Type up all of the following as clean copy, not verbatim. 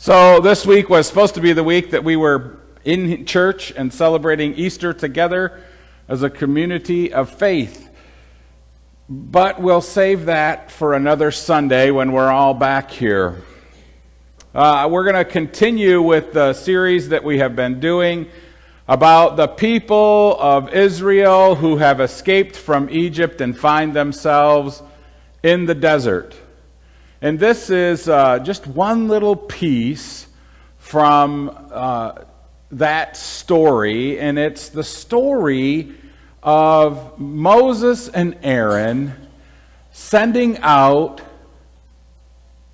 So this week was supposed to be the week that we were in church and celebrating Easter together as a community of faith. But we'll save that for another Sunday when we're all back here. We're going to continue with the series that we have been doing about the people of Israel who have escaped from Egypt and find themselves in the desert. And this is just one little piece from that story, and it's the story of Moses and Aaron sending out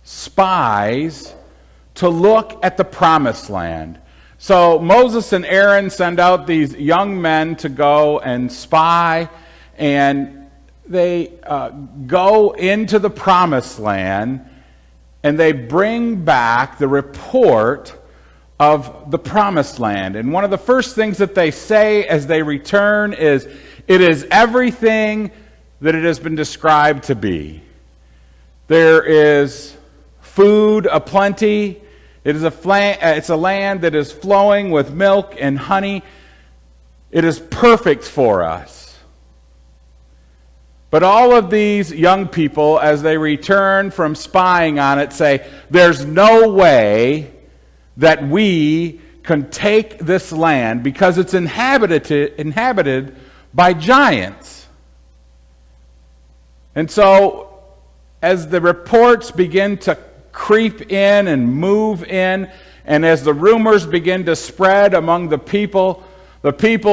spies to look at the promised land. So Moses and Aaron send out these young men to go and spy, and they go into the promised land, and they bring back the report of the promised land. And one of the first things that they say as they return is, it is everything that it has been described to be. There is food aplenty. It's a land that is flowing with milk and honey. It is perfect for us. But all of these young people, as they return from spying on it, say, there's no way that we can take this land because it's inhabited by giants. And so, as the reports begin to creep in and move in, and as the rumors begin to spread among the people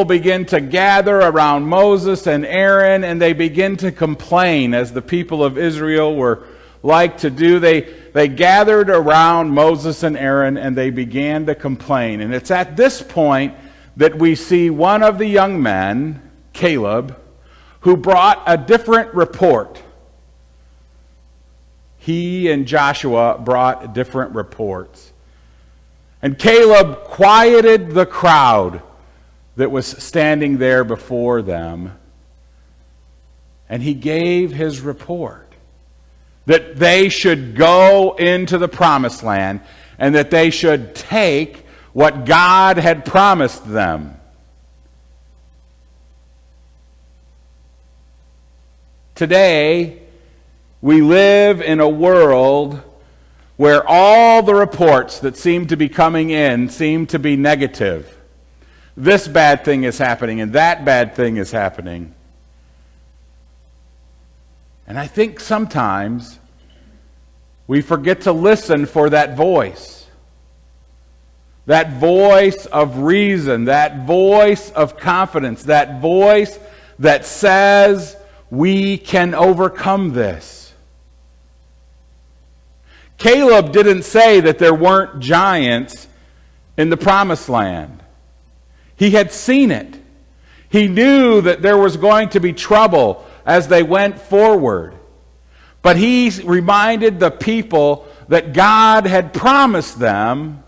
begin to gather around Moses and Aaron, and they begin to complain, as the people of Israel were like to do. They gathered around Moses and Aaron, and they began to complain. And it's at this point that we see one of the young men, Caleb, who brought a different report. He and Joshua brought different reports. And Caleb quieted the crowd that was standing there before them, and he gave his report that they should go into the promised land and that they should take what God had promised them. Today, we live in a world where all the reports that seem to be coming in seem to be negative. This bad thing is happening, and that bad thing is happening. And I think sometimes we forget to listen for that voice of reason, that voice of confidence, that voice that says we can overcome this. Caleb didn't say that there weren't giants in the promised land. He had seen it. He knew that there was going to be trouble as they went forward. But he reminded the people that God had promised them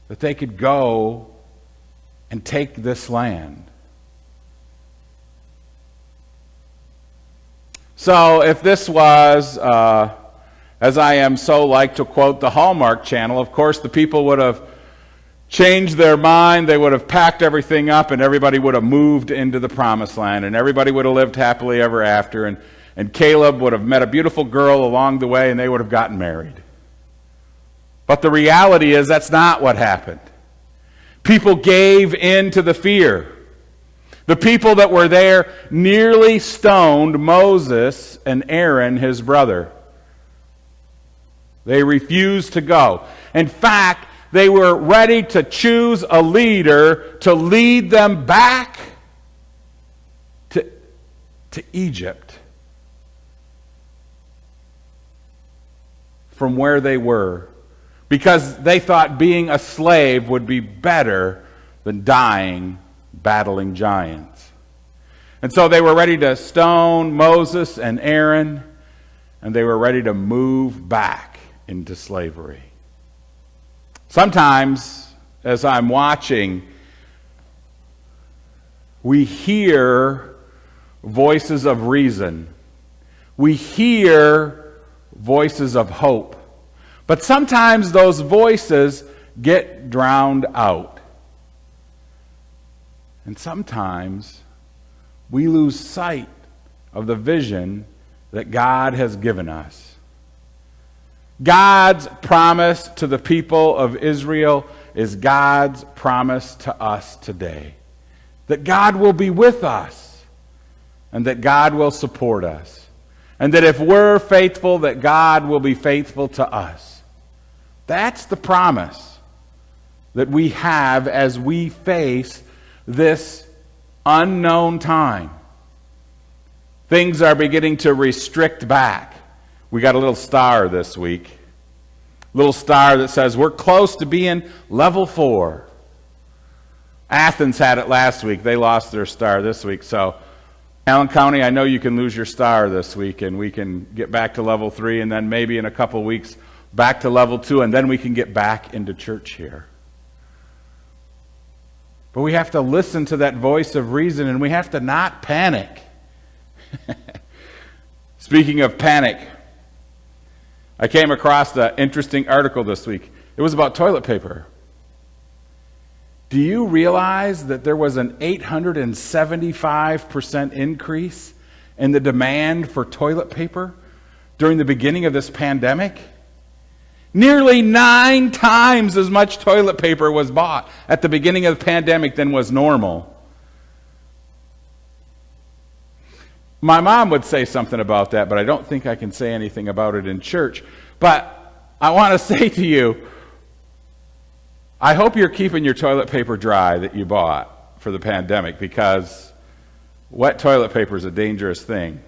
that they could go and take this land. So if this was, as I am so like to quote the Hallmark Channel, of course the people would have changed their mind. They would have packed everything up, and everybody would have moved into the promised land, and everybody would have lived happily ever after, and Caleb would have met a beautiful girl along the way, and they would have gotten married. But the reality is that's not what happened. People gave in to the fear. The people that were there nearly stoned Moses and Aaron, his brother. They refused to go. In fact, they were ready to choose a leader to lead them back to Egypt from where they were, because they thought being a slave would be better than dying battling giants. And so they were ready to stone Moses and Aaron, and they were ready to move back into slavery. Sometimes, as I'm watching, we hear voices of reason. We hear voices of hope. But sometimes those voices get drowned out. And sometimes we lose sight of the vision that God has given us. God's promise to the people of Israel is God's promise to us today. That God will be with us, and that God will support us. And that if we're faithful, that God will be faithful to us. That's the promise that we have as we face this unknown time. Things are beginning to restrict back. We got a little star this week. Little star that says we're close to being level 4. Athens had it last week. They lost their star this week. So, Allen County, I know you can lose your star this week, and we can get back to level 3, and then maybe in a couple of weeks back to level 2, and then we can get back into church here. But we have to listen to that voice of reason, and we have to not panic. Speaking of panic, I came across an interesting article this week. It was about toilet paper. Do you realize that there was an 875% increase in the demand for toilet paper during the beginning of this pandemic? Nearly 9 times as much toilet paper was bought at the beginning of the pandemic than was normal. My mom would say something about that, but I don't think I can say anything about it in church. But I want to say to you, I hope you're keeping your toilet paper dry that you bought for the pandemic, because wet toilet paper is a dangerous thing.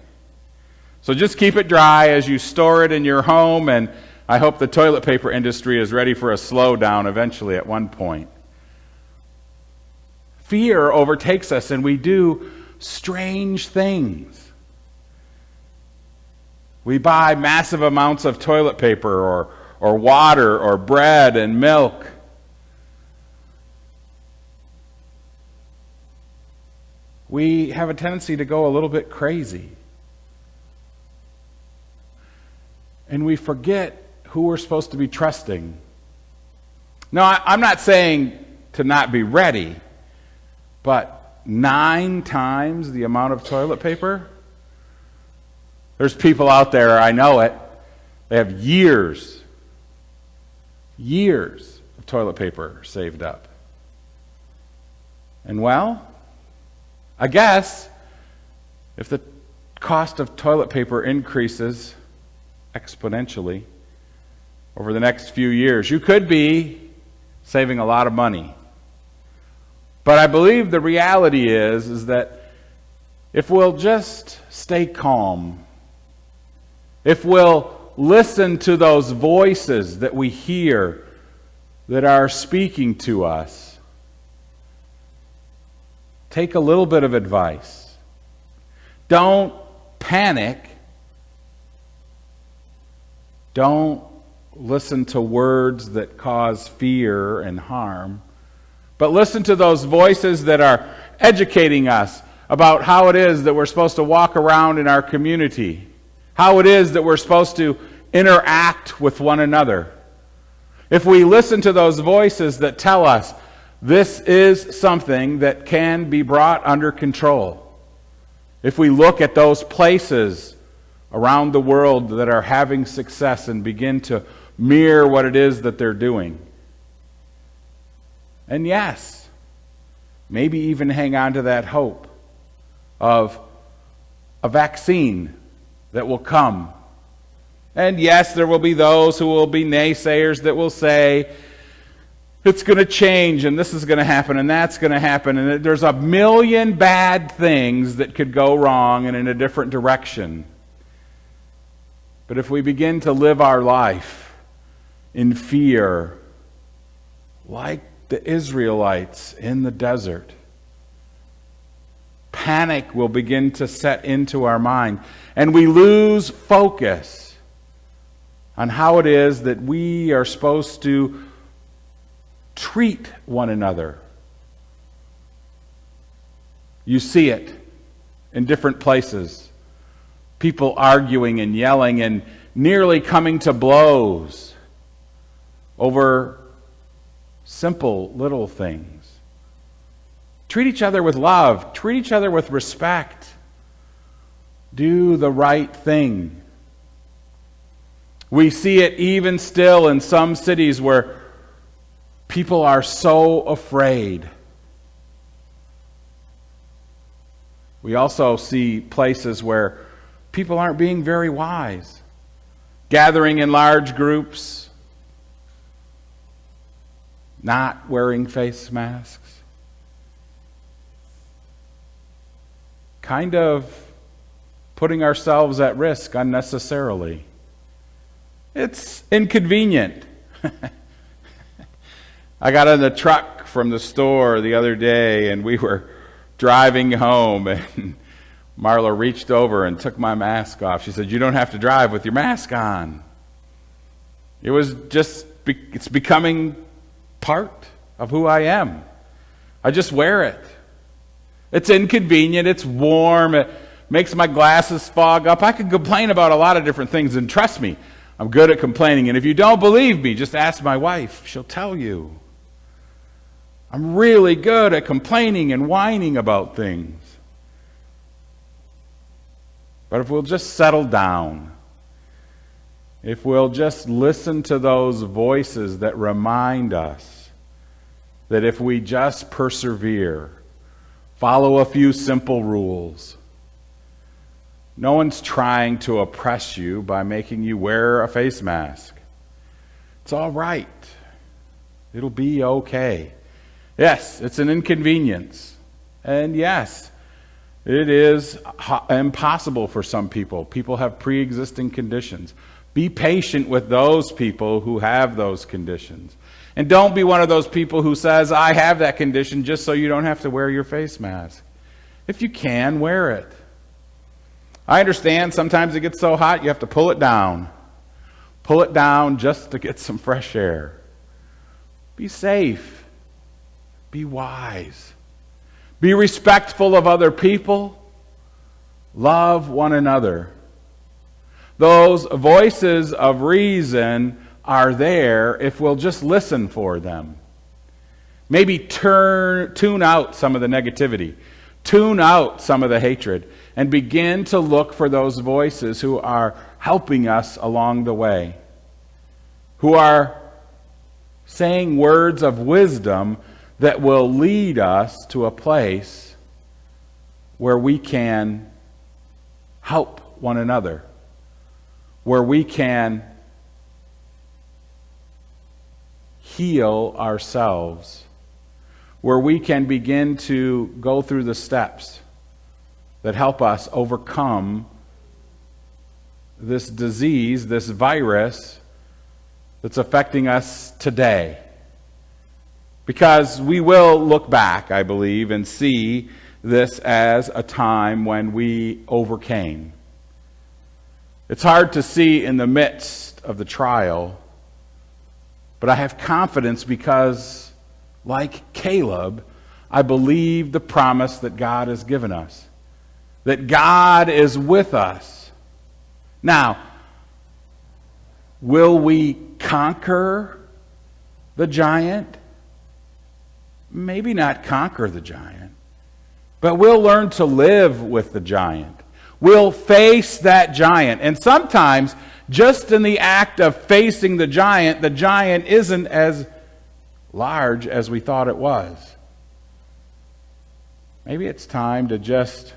So just keep it dry as you store it in your home, and I hope the toilet paper industry is ready for a slowdown eventually at one point. Fear overtakes us, and we do strange things. We buy massive amounts of toilet paper or water or bread and milk. We have a tendency to go a little bit crazy. And we forget who we're supposed to be trusting. Now, I'm not saying to not be ready, but 9 times the amount of toilet paper? There's people out there, I know it, they have years of toilet paper saved up. And well, I guess if the cost of toilet paper increases exponentially over the next few years, you could be saving a lot of money. But I believe the reality is that if we'll just stay calm, if we'll listen to those voices that we hear that are speaking to us, take a little bit of advice. Don't panic. Don't listen to words that cause fear and harm. But listen to those voices that are educating us about how it is that we're supposed to walk around in our community, how it is that we're supposed to interact with one another. If we listen to those voices that tell us this is something that can be brought under control, if we look at those places around the world that are having success and begin to mirror what it is that they're doing, and yes, maybe even hang on to that hope of a vaccine that will come. And yes, there will be those who will be naysayers that will say, it's going to change, and this is going to happen, and that's going to happen, and there's a million bad things that could go wrong and in a different direction. But if we begin to live our life in fear, like the Israelites in the desert, panic will begin to set into our mind, and we lose focus on how it is that we are supposed to treat one another. You see it in different places. People arguing and yelling and nearly coming to blows over simple little things. Treat each other with love. Treat each other with respect. Do the right thing. We see it even still in some cities where people are so afraid. We also see places where people aren't being very wise, gathering in large groups, not wearing face masks, kind of putting ourselves at risk unnecessarily. It's inconvenient. I got in the truck from the store the other day, and we were driving home, and Marla reached over and took my mask off. She said, "You don't have to drive with your mask on." It's becoming part of who I am. I just wear it. It's inconvenient, it's warm, it makes my glasses fog up. I could complain about a lot of different things, and trust me, I'm good at complaining. And if you don't believe me, just ask my wife. She'll tell you. I'm really good at complaining and whining about things. But if we'll just settle down, if we'll just listen to those voices that remind us that if we just persevere, follow a few simple rules. No one's trying to oppress you by making you wear a face mask. It's all right. It'll be okay. Yes, it's an inconvenience. And yes, it is impossible for some people. People have pre-existing conditions. Be patient with those people who have those conditions. And don't be one of those people who says, "I have that condition," just so you don't have to wear your face mask. If you can, wear it. I understand sometimes it gets so hot you have to pull it down. Pull it down just to get some fresh air. Be safe. Be wise. Be respectful of other people. Love one another. Those voices of reason are there if we'll just listen for them. Maybe tune out some of the negativity. Tune out some of the hatred. And begin to look for those voices who are helping us along the way. Who are saying words of wisdom that will lead us to a place where we can help one another. Where we can heal ourselves. Where we can begin to go through the steps that help us overcome this disease, this virus that's affecting us today. Because we will look back, I believe, and see this as a time when we overcame. It's hard to see in the midst of the trial, but I have confidence because, like Caleb, I believe the promise that God has given us. That God is with us. Now, will we conquer the giant? Maybe not conquer the giant, but we'll learn to live with the giant. We'll face that giant. And sometimes, just in the act of facing the giant isn't as large as we thought it was. Maybe it's time to just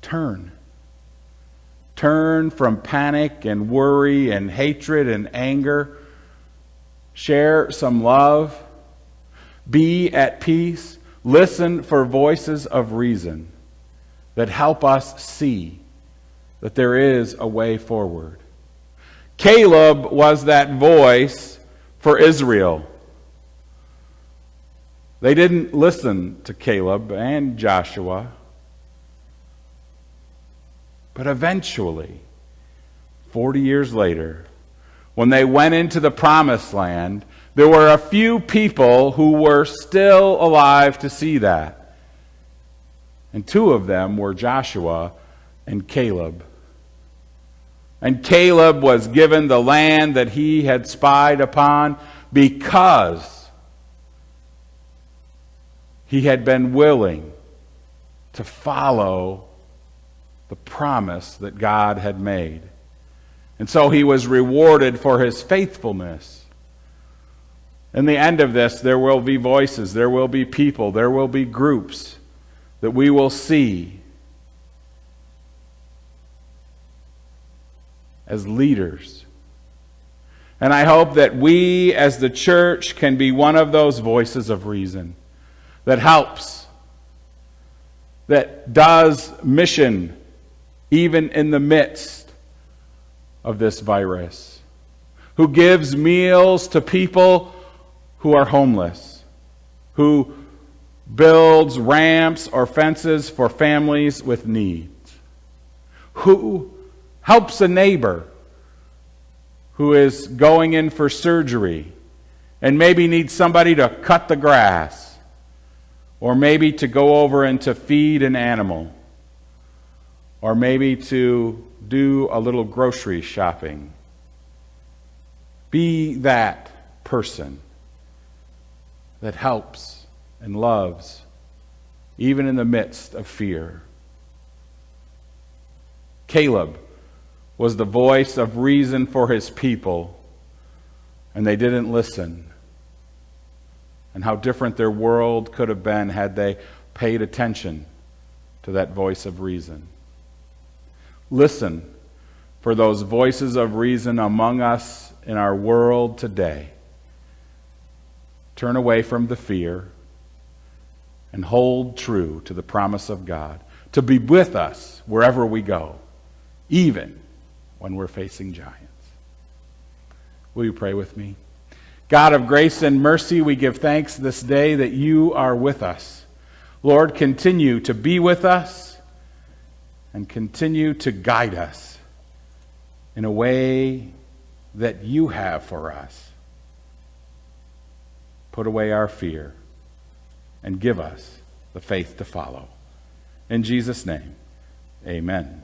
turn. Turn from panic and worry and hatred and anger. Share some love. Be at peace. Listen for voices of reason that help us see that there is a way forward. Caleb was that voice for Israel. They didn't listen to Caleb and Joshua. But eventually, 40 years later, when they went into the promised land, there were a few people who were still alive to see that. And two of them were Joshua and Caleb. And Caleb was given the land that he had spied upon because he had been willing to follow the promise that God had made. And so he was rewarded for his faithfulness. In the end of this, there will be voices, there will be people, there will be groups that we will see as leaders. And I hope that we as the church can be one of those voices of reason that helps, that does mission even in the midst of this virus, who gives meals to people who are homeless, who builds ramps or fences for families with needs, who helps a neighbor who is going in for surgery and maybe needs somebody to cut the grass, or maybe to go over and to feed an animal, or maybe to do a little grocery shopping. Be that person that helps and loves, even in the midst of fear. Caleb was the voice of reason for his people, and they didn't listen. And how different their world could have been had they paid attention to that voice of reason. Listen for those voices of reason among us in our world today. Turn away from the fear and hold true to the promise of God to be with us wherever we go, even when we're facing giants. Will you pray with me? God of grace and mercy, we give thanks this day that you are with us. Lord, continue to be with us and continue to guide us in a way that you have for us. Put away our fear and give us the faith to follow. In Jesus' name, amen.